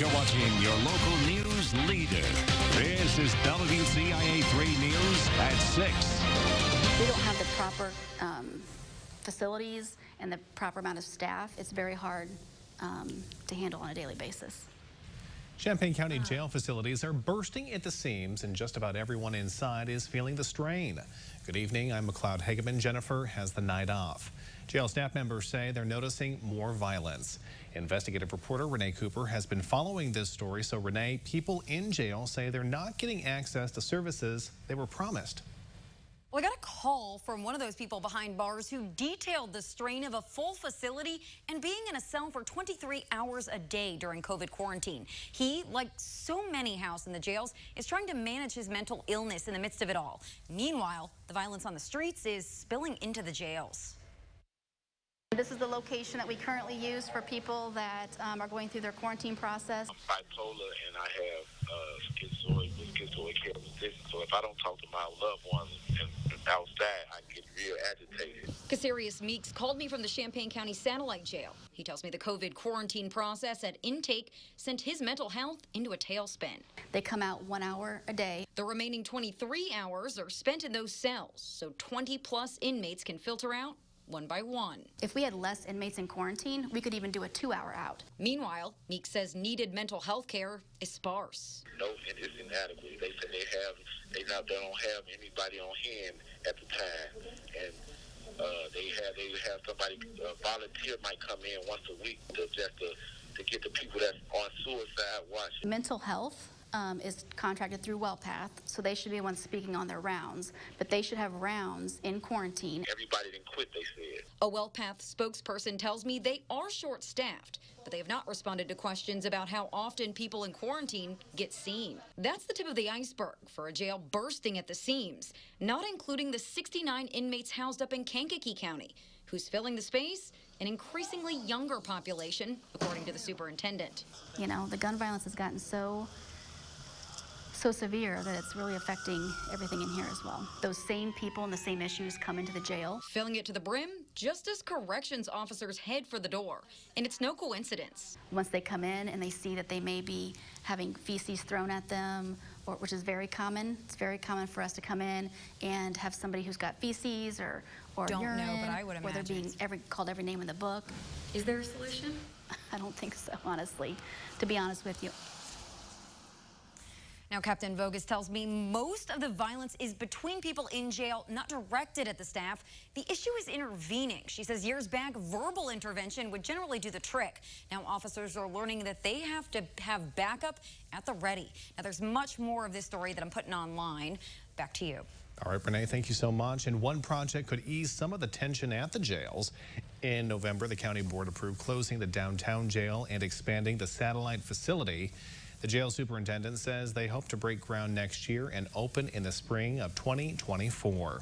You're watching your local news leader. This is WCIA 3 News at 6. We don't have the proper facilities and the proper amount of staff. It's very hard to handle on a daily basis. Champaign County jail facilities are bursting at the seams, and just about everyone inside is feeling the strain. Good evening, I'm McLeod Hageman. Jennifer has the night off. Jail staff members say they're noticing more violence. Investigative reporter Renee Cooper has been following this story. So Renee, people in jail say they're not getting access to services they were promised. Well, I got a call from one of those people behind bars who detailed the strain of a full facility and being in a cell for 23 hours a day during COVID quarantine. He, like so many housed in the jails, is trying to manage his mental illness in the midst of it all. Meanwhile, the violence on the streets is spilling into the jails. This is the location that we currently use for people that are going through their quarantine process. I'm bipolar and I have schizoid care resistance, so if I don't talk to my loved ones outside, I get real agitated. Casarius Meeks called me from the Champaign County satellite jail. He tells me the COVID quarantine process at intake sent his mental health into a tailspin. They come out 1 hour a day. The remaining 23 hours are spent in those cells, so 20+ inmates can filter out one by one. If we had less inmates in quarantine, we could even do a 2-hour out. Meanwhile, Meeks says needed mental health care is sparse. No, it is inadequate. They say they don't have anybody on hand at the time, and they have somebody volunteer might come in once a week to get the people that's on suicide watch. Mental health is contracted through WellPath, so they should be the ones speaking on their rounds, but they should have rounds in quarantine. Everybody didn't quit, they said. A WellPath spokesperson tells me they are short-staffed, but they have not responded to questions about how often people in quarantine get seen. That's the tip of the iceberg for a jail bursting at the seams, not including the 69 inmates housed up in Kankakee County. Who's filling the space? An increasingly younger population, according to the superintendent. You know, the gun violence has gotten so severe that it's really affecting everything in here as well. Those same people and the same issues come into the jail. Filling it to the brim, just as corrections officers head for the door. And it's no coincidence. Once they come in and they see that they may be having feces thrown at them, which is very common. It's very common for us to come in and have somebody who's got feces or Don't urine, know, but I would imagine. or they're being called every name in the book. Is there a solution? I don't think so, honestly, to be honest with you. Now, Captain Voges tells me most of the violence is between people in jail, not directed at the staff. The issue is intervening. She says years back, verbal intervention would generally do the trick. Now, officers are learning that they have to have backup at the ready. Now, there's much more of this story that I'm putting online. Back to you. All right, Renee, thank you so much. And one project could ease some of the tension at the jails. In November, the county board approved closing the downtown jail and expanding the satellite facility. The jail superintendent says they hope to break ground next year and open in the spring of 2024.